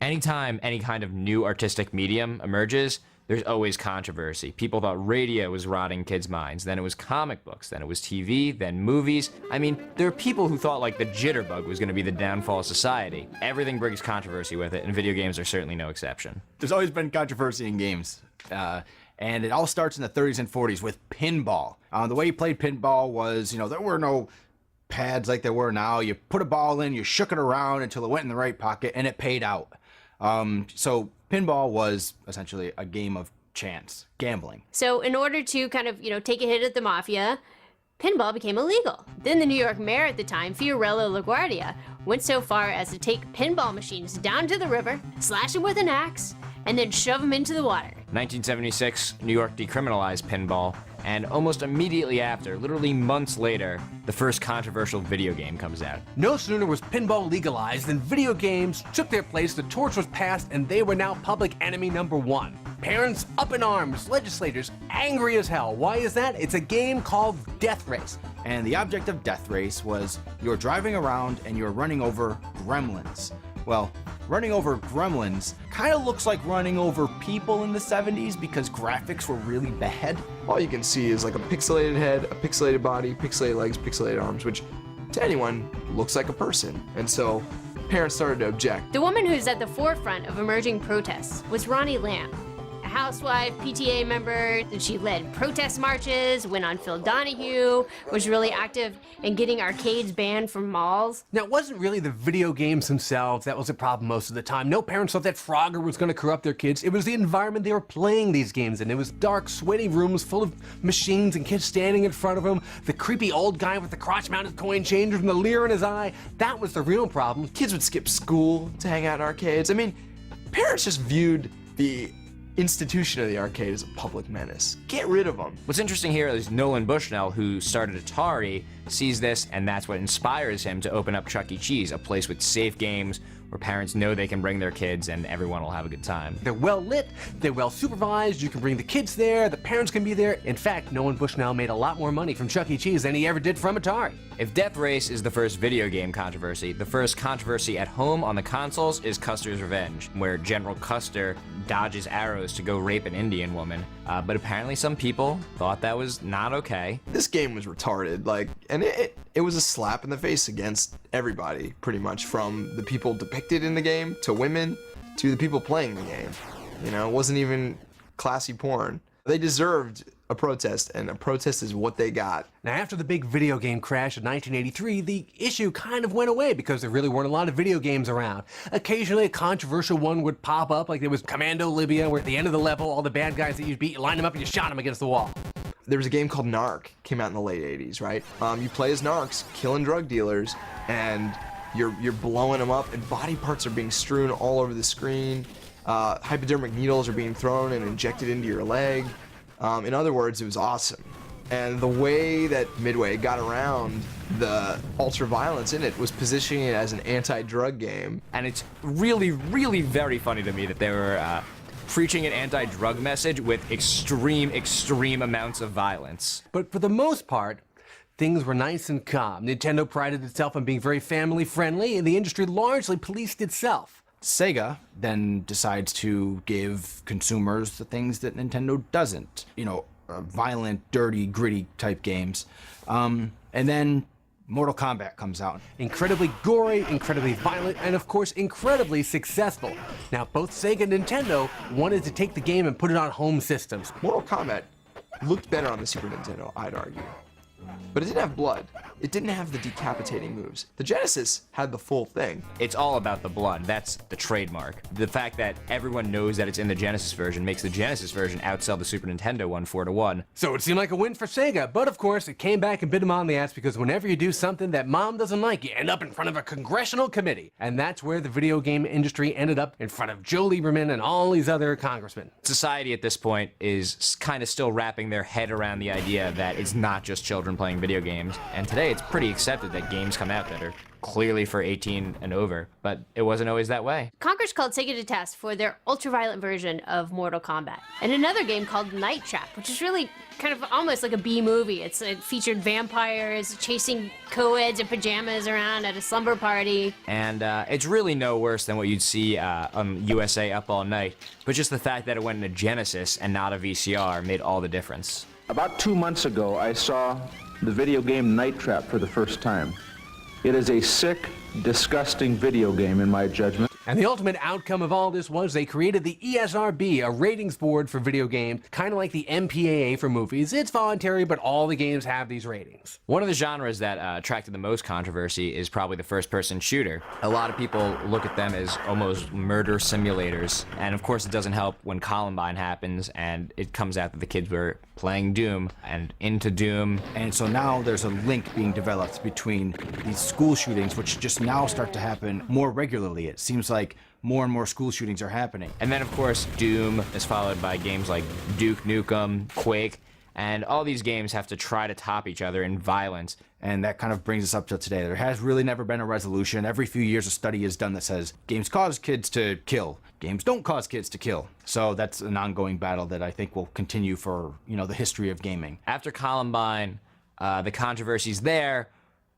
Anytime any kind of new artistic medium emerges, there's always controversy. People thought radio was rotting kids' minds, then it was comic books, then it was TV, then movies. I mean, there are people who thought like the jitterbug was gonna be the downfall of society. Everything brings controversy with it, and video games are certainly no exception. There's always been controversy in games. And it all starts in the 30s and 40s with pinball. The way you played pinball was, there were no pads like there were now. You put a ball in, you shook it around until it went in the right pocket, and it paid out. So pinball was essentially a game of chance, gambling. So in order to kind of, take a hit at the mafia, pinball became illegal. Then the New York mayor at the time, Fiorello LaGuardia, went so far as to take pinball machines down to the river, slash them with an axe, and then shove them into the water. 1976, New York decriminalized pinball, and almost immediately after, literally months later, the first controversial video game comes out. No sooner was pinball legalized than video games took their place, the torch was passed, and they were now public enemy number one. Parents up in arms, legislators angry as hell. Why is that? It's a game called Death Race. And the object of Death Race was you're driving around and you're running over gremlins. Well, running over gremlins kind of looks like running over people in the 70s because graphics were really bad. All you can see is like a pixelated head, a pixelated body, pixelated legs, pixelated arms, which to anyone looks like a person. And so parents started to object. The woman who's at the forefront of emerging protests was Ronnie Lamb. A housewife, PTA member, and she led protest marches, went on Phil Donahue, was really active in getting arcades banned from malls. Now, it wasn't really the video games themselves that was a problem most of the time. No parents thought that Frogger was going to corrupt their kids. It was the environment they were playing these games in. It was dark, sweaty rooms full of machines and kids standing in front of them. The creepy old guy with the crotch-mounted coin changer and the leer in his eye. That was the real problem. Kids would skip school to hang out in arcades. I mean, parents just viewed the institution of the arcade as a public menace. Get rid of them. What's interesting here is Nolan Bushnell, who started Atari, sees this, and that's what inspires him to open up Chuck E. Cheese, a place with safe games where parents know they can bring their kids and everyone will have a good time. They're well lit, they're well supervised, you can bring the kids there, the parents can be there. In fact, Nolan Bushnell made a lot more money from Chuck E. Cheese than he ever did from Atari. If Death Race is the first video game controversy, the first controversy at home on the consoles is Custer's Revenge, where General Custer dodges arrows to go rape an Indian woman. But apparently some people thought that was not okay. This game was retarded, and it was a slap in the face against everybody, pretty much, from the people depicted in the game, to women, to the people playing the game. It wasn't even classy porn. They deserved a protest, and a protest is what they got. Now, after the big video game crash of 1983, the issue kind of went away because there really weren't a lot of video games around. Occasionally, a controversial one would pop up, like there was Commando Libya, where at the end of the level, all the bad guys that you beat, you lined them up and you shot them against the wall. There was a game called Narc, came out in the late 80s, right? You play as narcs, killing drug dealers, and you're blowing them up, and body parts are being strewn all over the screen. Hypodermic needles are being thrown and injected into your leg. In other words, it was awesome. And the way that Midway got around the ultra-violence in it was positioning it as an anti-drug game. And it's really, really very funny to me that they were preaching an anti-drug message with extreme amounts of violence. But for the most part, things were nice and calm. Nintendo prided itself on being very family-friendly, and the industry largely policed itself. Sega then decides to give consumers the things that Nintendo doesn't. Violent, dirty, gritty type games. And then Mortal Kombat comes out. Incredibly gory, incredibly violent, and of course incredibly successful. Now both Sega and Nintendo wanted to take the game and put it on home systems. Mortal Kombat looked better on the Super Nintendo, I'd argue. but it didn't have blood. It didn't have the decapitating moves. The Genesis had the full thing. It's all about the blood. That's the trademark. The fact that everyone knows that it's in the Genesis version makes the Genesis version outsell the Super Nintendo one 4-1. So it seemed like a win for Sega, but of course it came back and bit him on the ass because whenever you do something that mom doesn't like, you end up in front of a congressional committee. And that's where the video game industry ended up, in front of Joe Lieberman and all these other congressmen. Society at this point is kind of still wrapping their head around the idea that it's not just children playing video games. And today it's pretty accepted that games come out that are clearly for 18 and over, but it wasn't always that way. Congress called Sega to task for their ultra-violent version of Mortal Kombat, and another game called Night Trap, which is really kind of almost like a B-movie. It featured vampires chasing co-eds in pajamas around at a slumber party. And it's really no worse than what you'd see on USA Up All Night, but just the fact that it went in a Genesis and not a VCR made all the difference. About 2 months ago, I saw the video game Night Trap for the first time. It is a sick, disgusting video game in my judgment. And the ultimate outcome of all this was they created the ESRB, a ratings board for video games, kind of like the MPAA for movies. It's voluntary, but all the games have these ratings. One of the genres that attracted the most controversy is probably the first-person shooter. A lot of people look at them as almost murder simulators, and of course it doesn't help when Columbine happens and it comes out that the kids were playing Doom and into Doom. And so now there's a link being developed between these school shootings, which just now start to happen more regularly. It seems like more and more school shootings are happening. And then, of course, Doom is followed by games like Duke Nukem, Quake, and all these games have to try to top each other in violence. And that kind of brings us up to today. There has really never been a resolution. Every few years a study is done that says games cause kids to kill. Games don't cause kids to kill. So that's an ongoing battle that I think will continue for, the history of gaming. After Columbine, the controversy's there,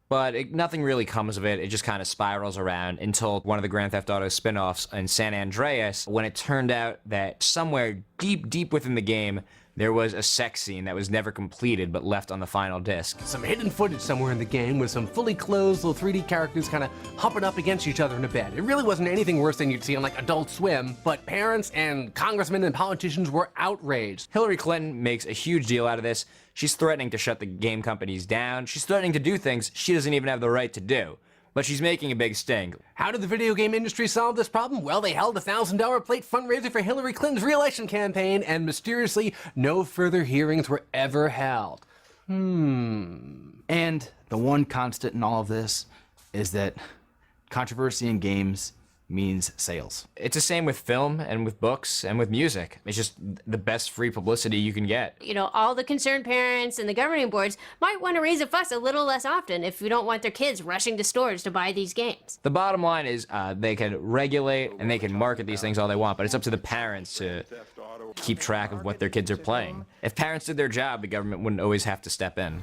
but nothing really comes of it. It just kind of spirals around until one of the Grand Theft Auto spin-offs in San Andreas, when it turned out that somewhere deep, deep within the game, there was a sex scene that was never completed but left on the final disc. Some hidden footage somewhere in the game with some fully clothed little 3D characters kind of humping up against each other in a bed. It really wasn't anything worse than you'd see on like Adult Swim, but parents and congressmen and politicians were outraged. Hillary Clinton makes a huge deal out of this. She's threatening to shut the game companies down. She's threatening to do things she doesn't even have the right to do. But she's making a big stink. How did the video game industry solve this problem? Well, they held a $1,000 plate fundraiser for Hillary Clinton's re-election campaign, and mysteriously, no further hearings were ever held. And the one constant in all of this is that controversy in games means sales. It's the same with film and with books and with music. It's just the best free publicity you can get. All the concerned parents and the governing boards might want to raise a fuss a little less often if we don't want their kids rushing to stores to buy these games. The bottom line is they can regulate and they can market these things all they want, but it's up to the parents to keep track of what their kids are playing. If parents did their job, the government wouldn't always have to step in.